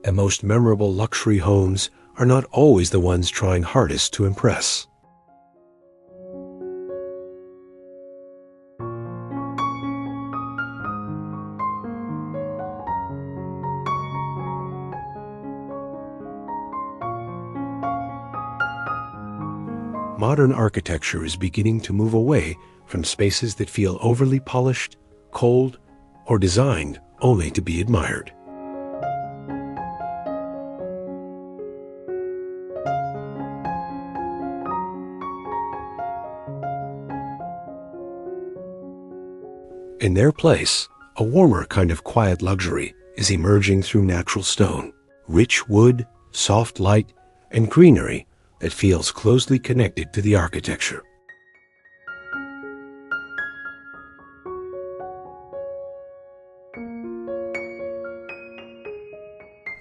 And most memorable luxury homes are not always the ones trying hardest to impress. Modern architecture is beginning to move away from spaces that feel overly polished, cold, or designed only to be admired. In their place, a warmer kind of quiet luxury is emerging through natural stone, rich wood, soft light, and greenery that feels closely connected to the architecture.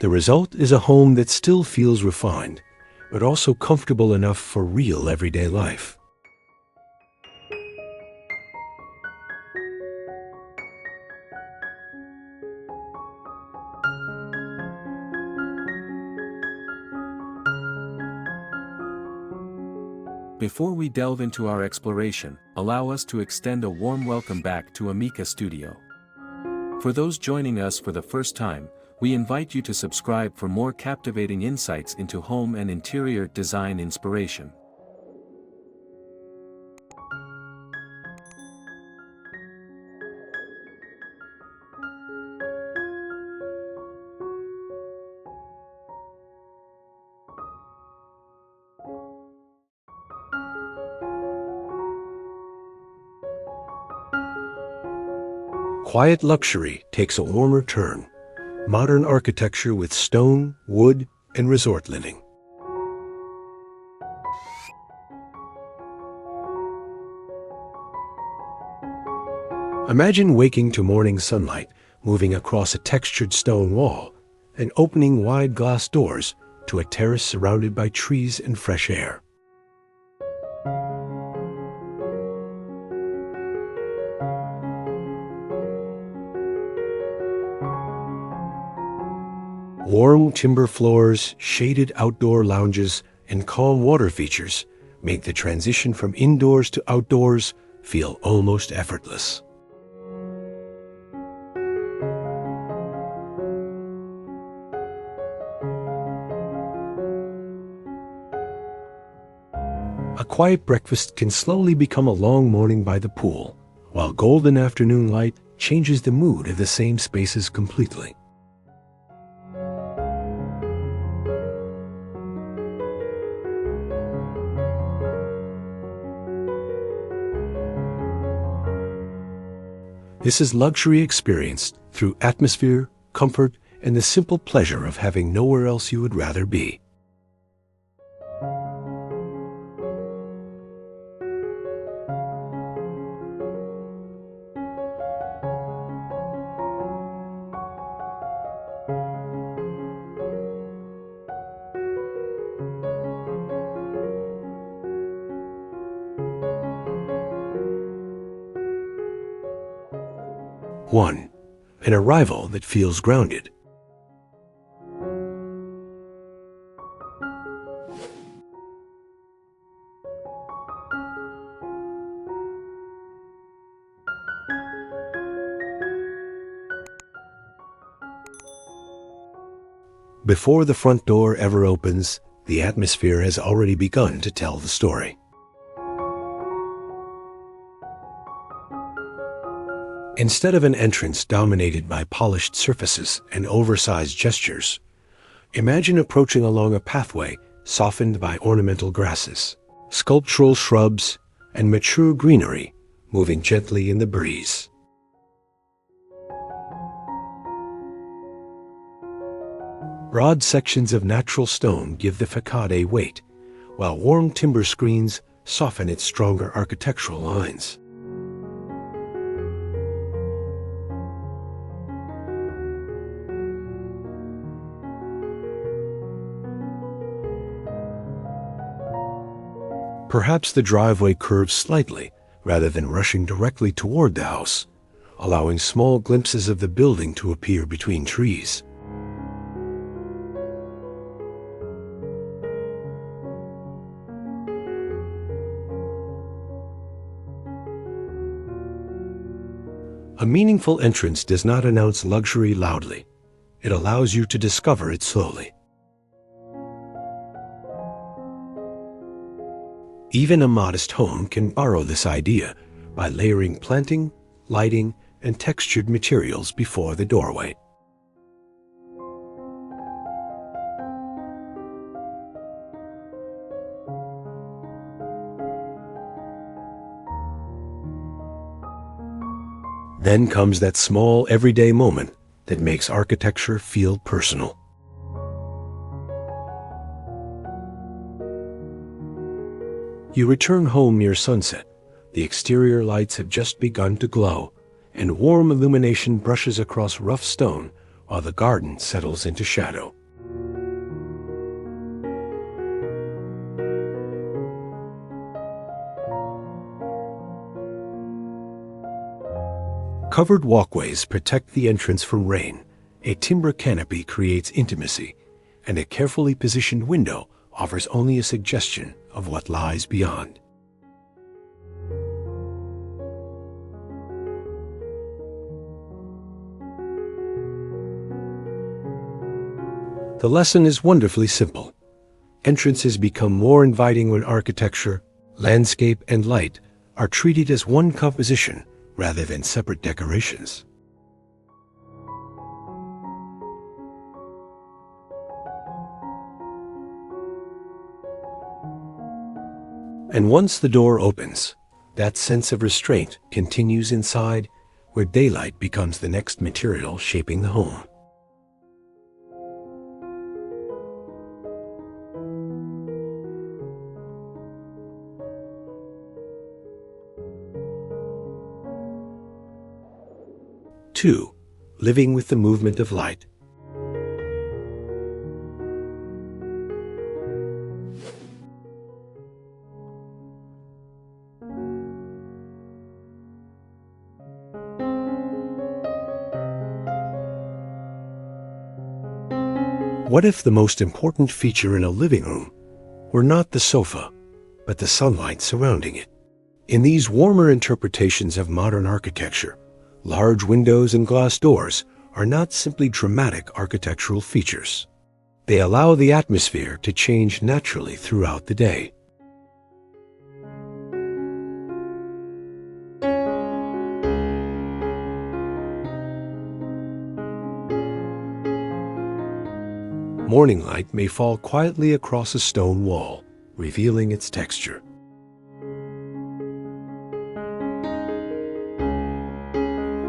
The result is a home that still feels refined, but also comfortable enough for real everyday life. Before we delve into our exploration, allow us to extend a warm welcome back to Amica Studio. For those joining us for the first time, we invite you to subscribe for more captivating insights into home and interior design inspiration. Quiet luxury takes a warmer turn. Modern architecture with stone, wood, and resort living. Imagine waking to morning sunlight, moving across a textured stone wall, and opening wide glass doors to a terrace surrounded by trees and fresh air. Warm timber floors, shaded outdoor lounges, and calm water features make the transition from indoors to outdoors feel almost effortless. A quiet breakfast can slowly become a long morning by the pool, while golden afternoon light changes the mood of the same spaces completely. This is luxury experienced through atmosphere, comfort, and the simple pleasure of having nowhere else you would rather be. One, an arrival that feels grounded. Before the front door ever opens, the atmosphere has already begun to tell the story. Instead of an entrance dominated by polished surfaces and oversized gestures, imagine approaching along a pathway softened by ornamental grasses, sculptural shrubs, and mature greenery moving gently in the breeze. Broad sections of natural stone give the facade weight, while warm timber screens soften its stronger architectural lines. Perhaps the driveway curves slightly rather than rushing directly toward the house, allowing small glimpses of the building to appear between trees. A meaningful entrance does not announce luxury loudly. It allows you to discover it slowly. Even a modest home can borrow this idea by layering planting, lighting, and textured materials before the doorway. Then comes that small, everyday moment that makes architecture feel personal. You return home near sunset. The exterior lights have just begun to glow, and warm illumination brushes across rough stone while the garden settles into shadow. Covered walkways protect the entrance from rain, a timber canopy creates intimacy, and a carefully positioned window offers only a suggestion of what lies beyond. The lesson is wonderfully simple. Entrances become more inviting when architecture, landscape, and light are treated as one composition rather than separate decorations. And once the door opens, that sense of restraint continues inside, where daylight becomes the next material shaping the home. Two, living with the movement of light. What if the most important feature in a living room were not the sofa, but the sunlight surrounding it? In these warmer interpretations of modern architecture, large windows and glass doors are not simply dramatic architectural features. They allow the atmosphere to change naturally throughout the day. Morning light may fall quietly across a stone wall, revealing its texture.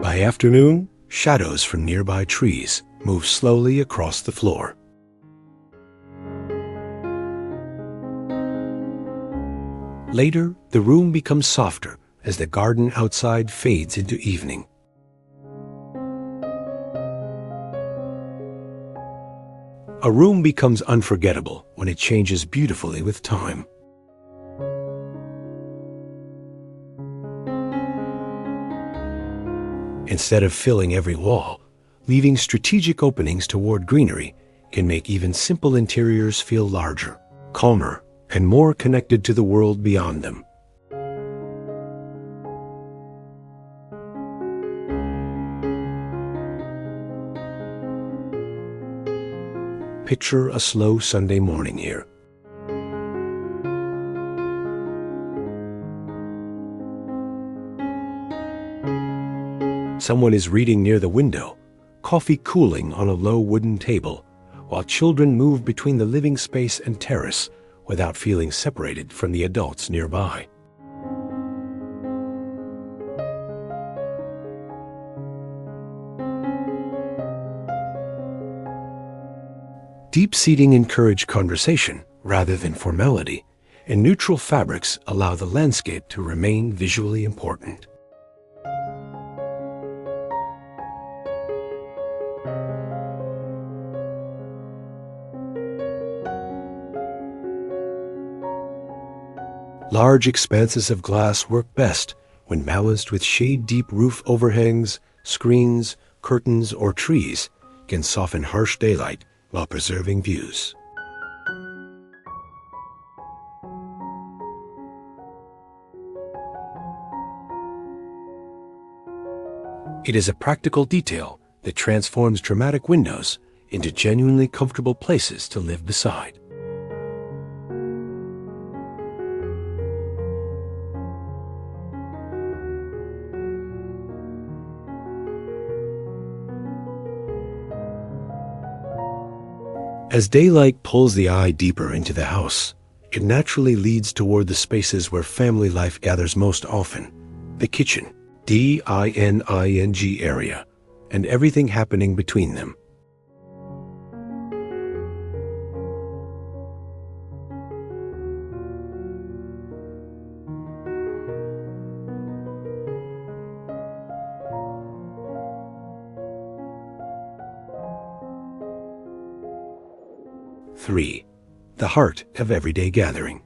By afternoon, shadows from nearby trees move slowly across the floor. Later, the room becomes softer as the garden outside fades into evening. A room becomes unforgettable when it changes beautifully with time. Instead of filling every wall, leaving strategic openings toward greenery can make even simple interiors feel larger, calmer, and more connected to the world beyond them. Picture a slow Sunday morning here. Someone is reading near the window, coffee cooling on a low wooden table, while children move between the living space and terrace without feeling separated from the adults nearby. Deep seating encourages conversation rather than formality, and neutral fabrics allow the landscape to remain visually important. Large expanses of glass work best when balanced with shade-deep roof overhangs, screens, curtains, or trees can soften harsh daylight while preserving views. It is a practical detail that transforms dramatic windows into genuinely comfortable places to live beside. As daylight pulls the eye deeper into the house, it naturally leads toward the spaces where family life gathers most often: the kitchen, dining area, and everything happening between them. Three, the heart of everyday gathering.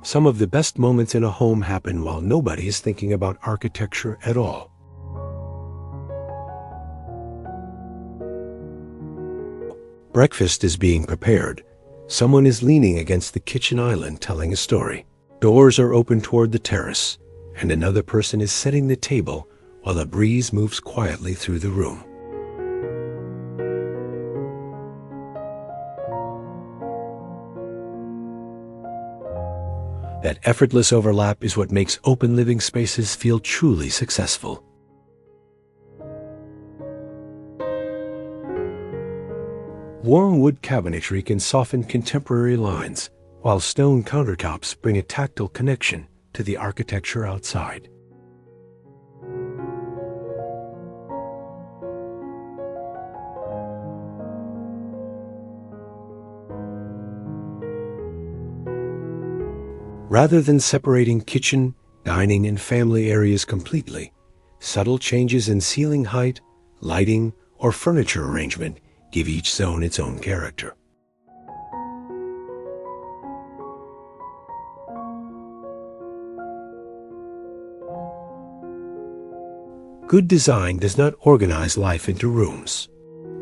Some of the best moments in a home happen while nobody is thinking about architecture at all. Breakfast is being prepared. Someone is leaning against the kitchen island telling a story. Doors are open toward the terrace, and another person is setting the table while a breeze moves quietly through the room. That effortless overlap is what makes open living spaces feel truly successful. Warm wood cabinetry can soften contemporary lines, while stone countertops bring a tactile connection to the architecture outside. Rather than separating kitchen, dining, and family areas completely, subtle changes in ceiling height, lighting, or furniture arrangement give each zone its own character. Good design does not organize life into rooms.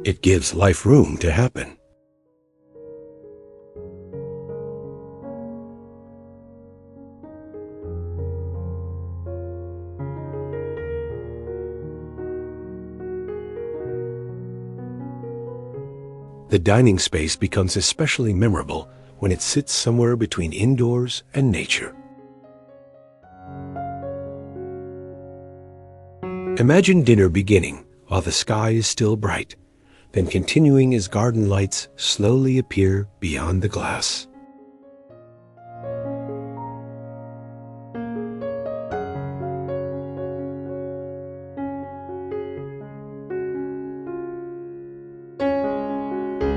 It gives life room to happen. The dining space becomes especially memorable when it sits somewhere between indoors and nature. Imagine dinner beginning while the sky is still bright, then continuing as garden lights slowly appear beyond the glass.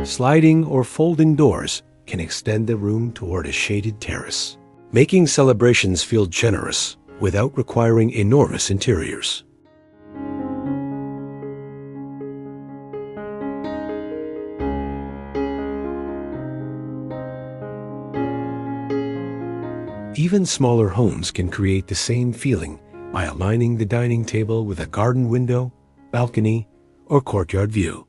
Sliding or folding doors can extend the room toward a shaded terrace, making celebrations feel generous without requiring enormous interiors. Even smaller homes can create the same feeling by aligning the dining table with a garden window, balcony, or courtyard view.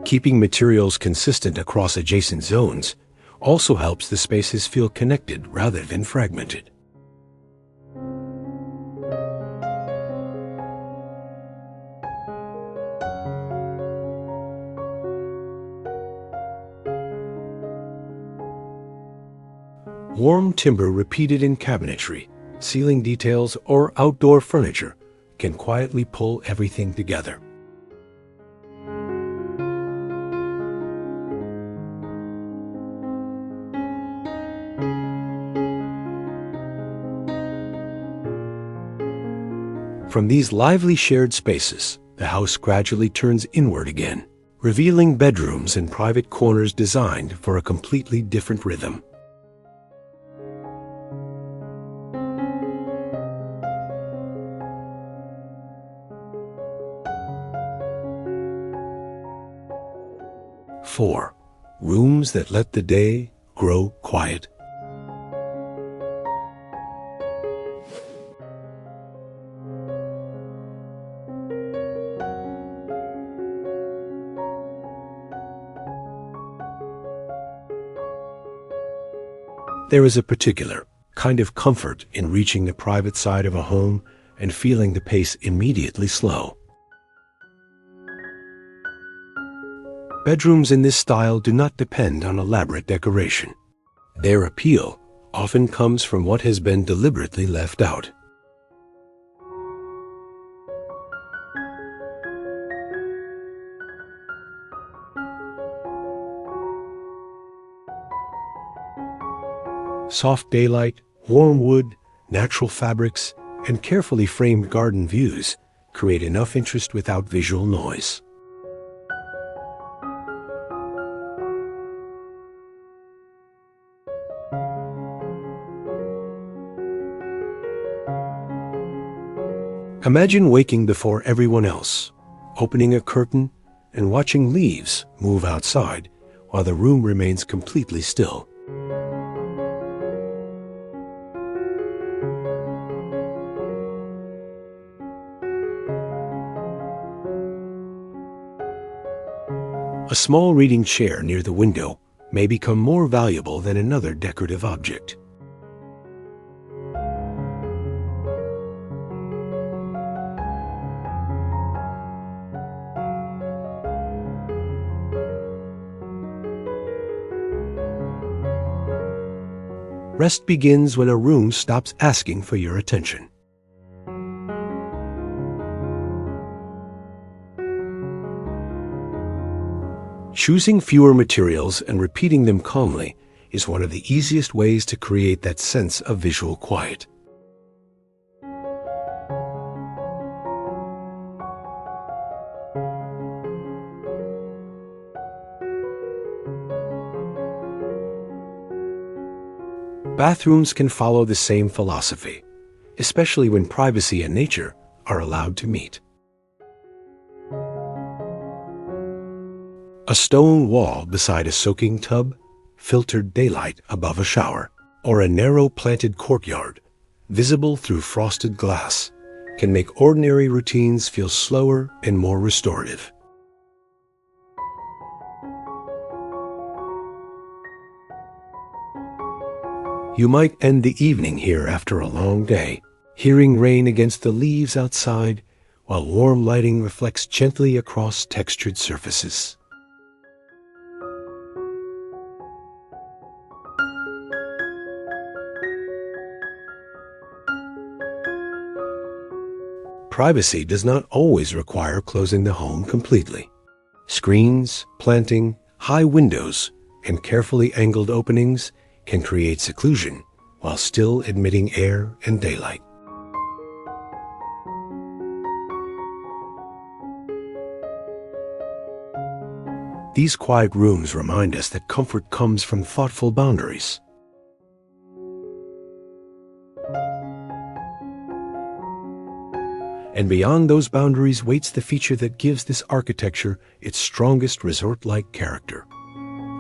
Keeping materials consistent across adjacent zones also helps the spaces feel connected rather than fragmented. Warm timber repeated in cabinetry, ceiling details, or outdoor furniture can quietly pull everything together. From these lively shared spaces, the house gradually turns inward again, revealing bedrooms and private corners designed for a completely different rhythm. 4. Rooms that let the day grow quiet. There is a particular kind of comfort in reaching the private side of a home and feeling the pace immediately slow. Bedrooms in this style do not depend on elaborate decoration. Their appeal often comes from what has been deliberately left out. Soft daylight, warm wood, natural fabrics, and carefully framed garden views create enough interest without visual noise. Imagine waking before everyone else, opening a curtain and watching leaves move outside while the room remains completely still. A small reading chair near the window may become more valuable than another decorative object. Rest begins when a room stops asking for your attention. Choosing fewer materials and repeating them calmly is one of the easiest ways to create that sense of visual quiet. Bathrooms can follow the same philosophy, especially when privacy and nature are allowed to meet. A stone wall beside a soaking tub, filtered daylight above a shower, or a narrow planted courtyard, visible through frosted glass, can make ordinary routines feel slower and more restorative. You might end the evening here after a long day, hearing rain against the leaves outside, while warm lighting reflects gently across textured surfaces. Privacy does not always require closing the home completely. Screens, planting, high windows, and carefully angled openings can create seclusion while still admitting air and daylight. These quiet rooms remind us that comfort comes from thoughtful boundaries. And beyond those boundaries waits the feature that gives this architecture its strongest resort-like character: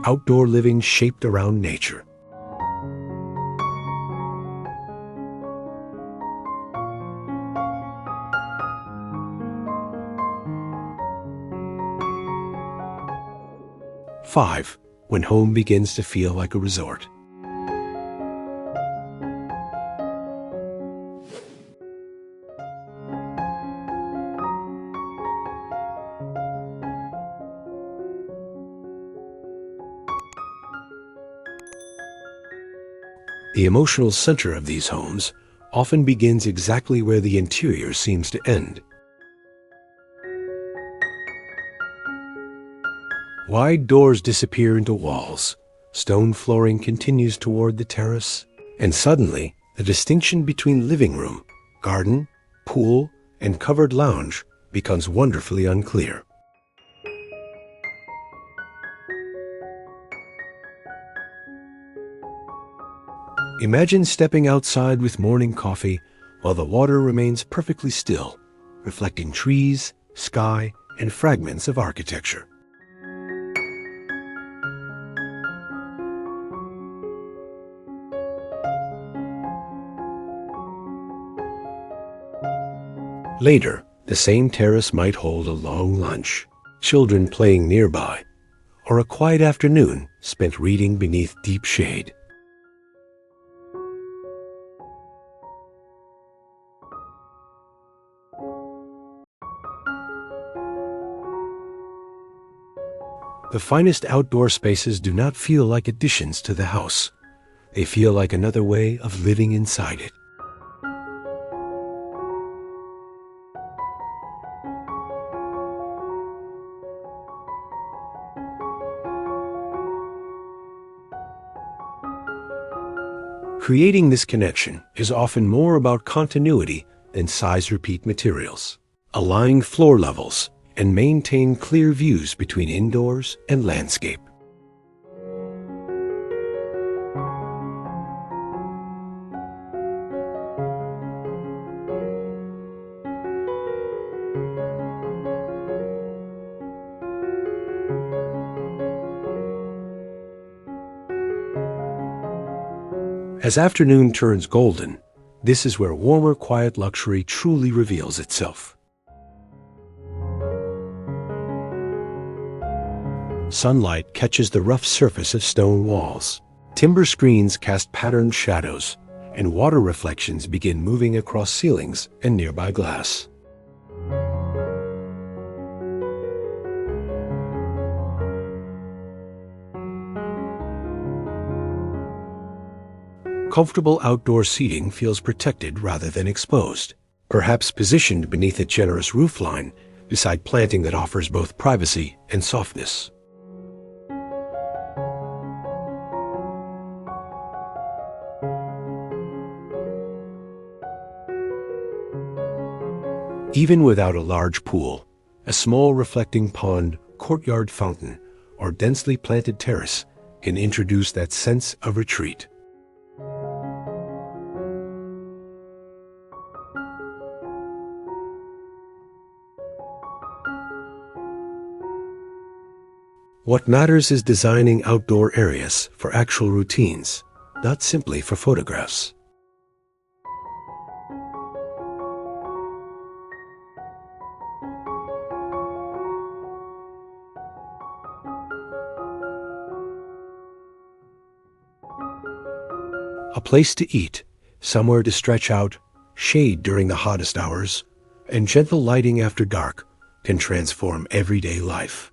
outdoor living shaped around nature. Five, when home begins to feel like a resort. The emotional center of these homes often begins exactly where the interior seems to end. Wide doors disappear into walls, stone flooring continues toward the terrace, and suddenly the distinction between living room, garden, pool, and covered lounge becomes wonderfully unclear. Imagine stepping outside with morning coffee while the water remains perfectly still, reflecting trees, sky, and fragments of architecture. Later, the same terrace might hold a long lunch, children playing nearby, or a quiet afternoon spent reading beneath deep shade. The finest outdoor spaces do not feel like additions to the house. They feel like another way of living inside it. Creating this connection is often more about continuity than size-repeat materials. Align floor levels and maintain clear views between indoors and landscape. As afternoon turns golden, this is where warmer, quiet luxury truly reveals itself. Sunlight catches the rough surface of stone walls. Timber screens cast patterned shadows, and water reflections begin moving across ceilings and nearby glass. Comfortable outdoor seating feels protected rather than exposed, perhaps positioned beneath a generous roofline beside planting that offers both privacy and softness. Even without a large pool, a small reflecting pond, courtyard fountain, or densely planted terrace can introduce that sense of retreat. What matters is designing outdoor areas for actual routines, not simply for photographs. A place to eat, somewhere to stretch out, shade during the hottest hours, and gentle lighting after dark can transform everyday life.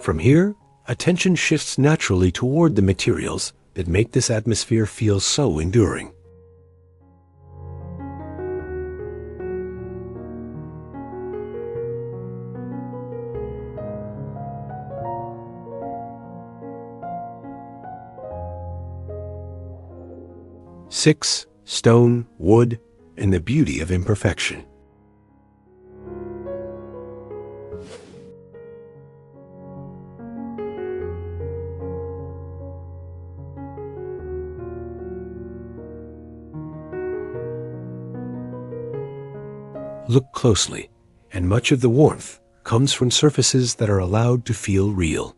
From here, attention shifts naturally toward the materials that make this atmosphere feel so enduring. Six, stone, wood, and the beauty of imperfection. Look closely, and much of the warmth comes from surfaces that are allowed to feel real.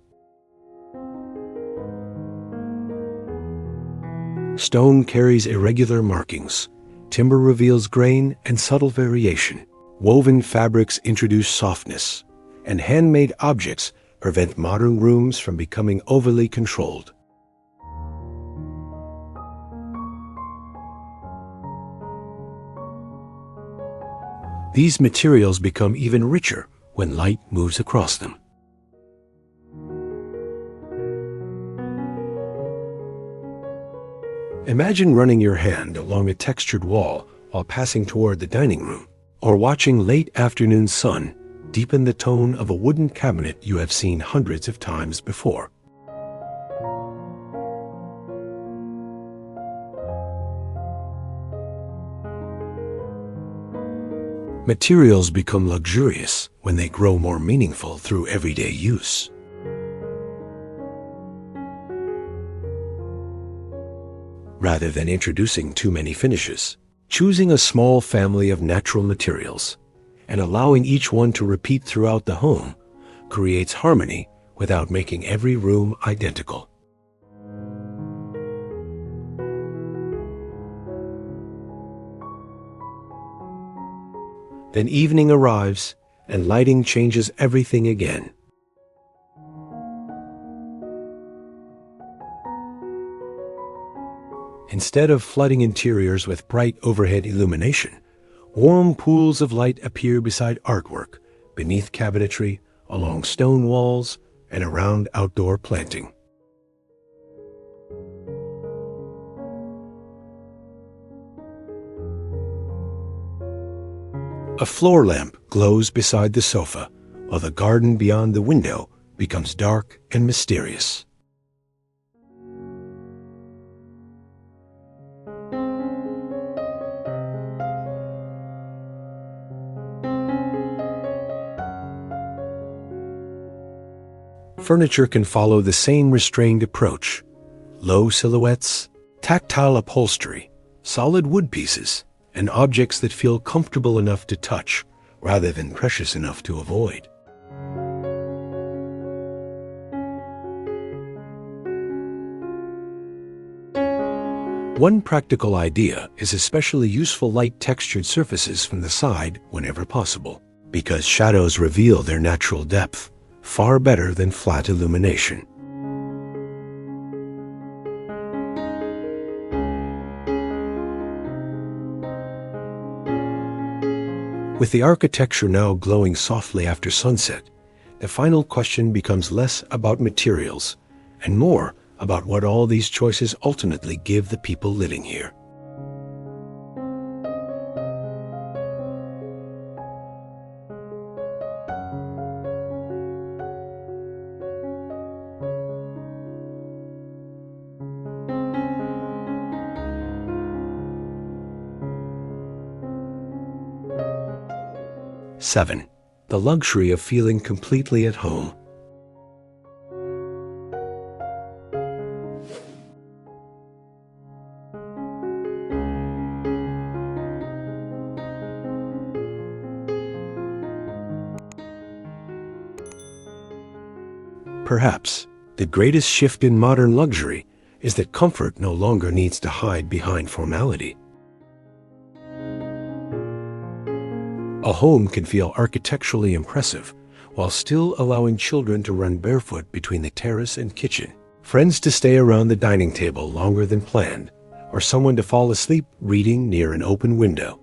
Stone carries irregular markings, timber reveals grain and subtle variation, woven fabrics introduce softness, and handmade objects prevent modern rooms from becoming overly controlled. These materials become even richer when light moves across them. Imagine running your hand along a textured wall while passing toward the dining room, or watching late afternoon sun deepen the tone of a wooden cabinet you have seen hundreds of times before. Materials become luxurious when they grow more meaningful through everyday use. Rather than introducing too many finishes, choosing a small family of natural materials and allowing each one to repeat throughout the home creates harmony without making every room identical. Then evening arrives, and lighting changes everything again. Instead of flooding interiors with bright overhead illumination, warm pools of light appear beside artwork, beneath cabinetry, along stone walls, and around outdoor planting. A floor lamp glows beside the sofa, while the garden beyond the window becomes dark and mysterious. Furniture can follow the same restrained approach: low silhouettes, tactile upholstery, solid wood pieces, and objects that feel comfortable enough to touch rather than precious enough to avoid. One practical idea is especially useful light textured surfaces from the side whenever possible, because shadows reveal their natural depth far better than flat illumination. With the architecture now glowing softly after sunset, the final question becomes less about materials and more about what all these choices ultimately give the people living here. Seven, the luxury of feeling completely at home. Perhaps the greatest shift in modern luxury is that comfort no longer needs to hide behind formality. A home can feel architecturally impressive while still allowing children to run barefoot between the terrace and kitchen, friends to stay around the dining table longer than planned, or someone to fall asleep reading near an open window.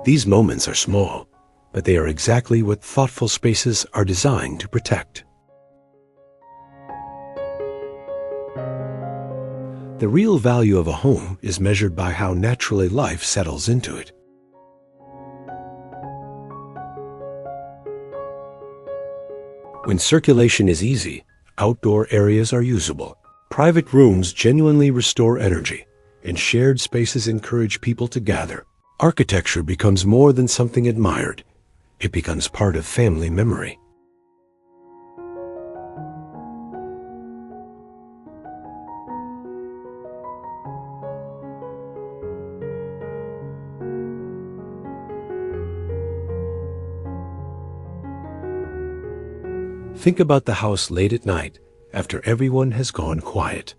These moments are small, but they are exactly what thoughtful spaces are designed to protect. The real value of a home is measured by how naturally life settles into it. When circulation is easy, outdoor areas are usable. Private rooms genuinely restore energy, and shared spaces encourage people to gather. Architecture becomes more than something admired. It becomes part of family memory. Think about the house late at night after everyone has gone quiet.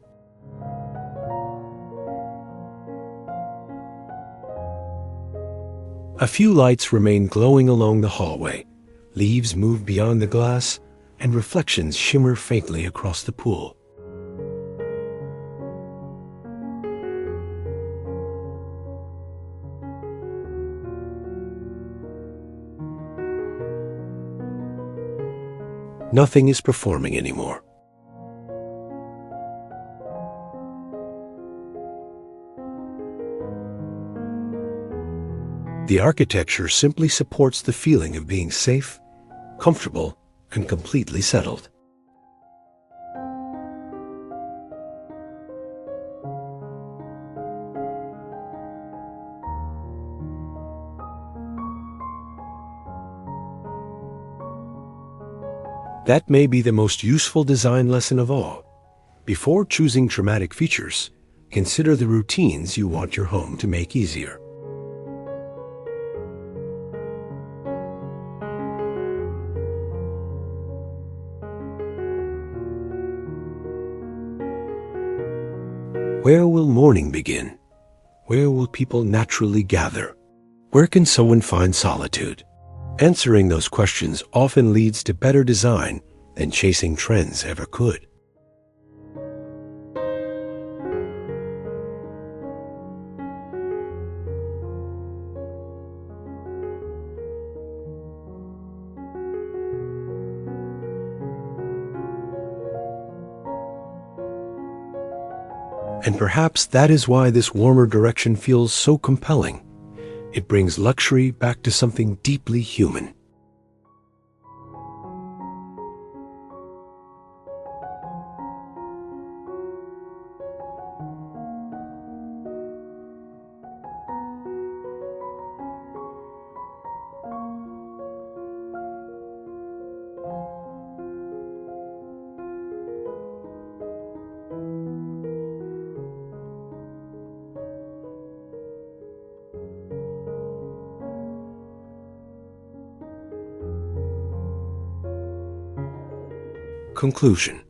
A few lights remain glowing along the hallway, leaves move beyond the glass, and reflections shimmer faintly across the pool. Nothing is performing anymore. The architecture simply supports the feeling of being safe, comfortable, and completely settled. That may be the most useful design lesson of all. Before choosing dramatic features, consider the routines you want your home to make easier. Where will morning begin? Where will people naturally gather? Where can someone find solitude? Answering those questions often leads to better design than chasing trends ever could. And perhaps that is why this warmer direction feels so compelling. It brings luxury back to something deeply human. Conclusion.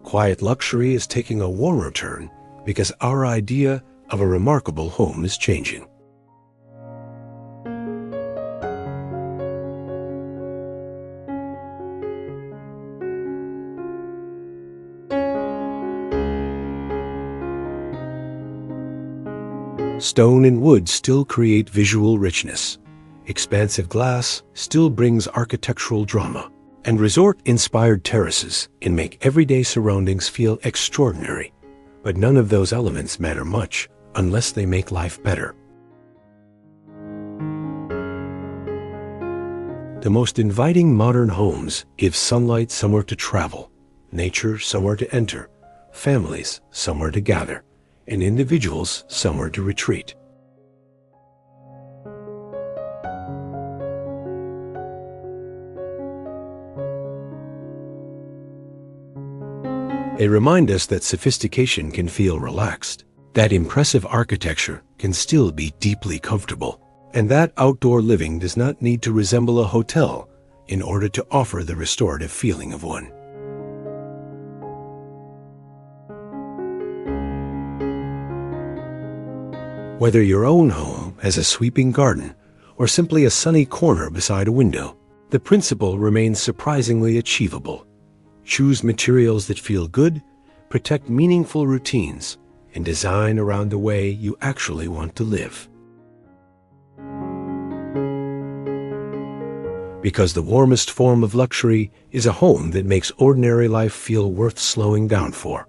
Quiet luxury is taking a warmer turn because our idea of a remarkable home is changing. Stone and wood still create visual richness. Expansive glass still brings architectural drama. And resort-inspired terraces can make everyday surroundings feel extraordinary. But none of those elements matter much unless they make life better. The most inviting modern homes give sunlight somewhere to travel, nature somewhere to enter, families somewhere to gather, and individuals somewhere to retreat. They remind us that sophistication can feel relaxed, that impressive architecture can still be deeply comfortable, and that outdoor living does not need to resemble a hotel in order to offer the restorative feeling of one. Whether your own home has a sweeping garden or simply a sunny corner beside a window, the principle remains surprisingly achievable. Choose materials that feel good, protect meaningful routines, and design around the way you actually want to live. Because the warmest form of luxury is a home that makes ordinary life feel worth slowing down for.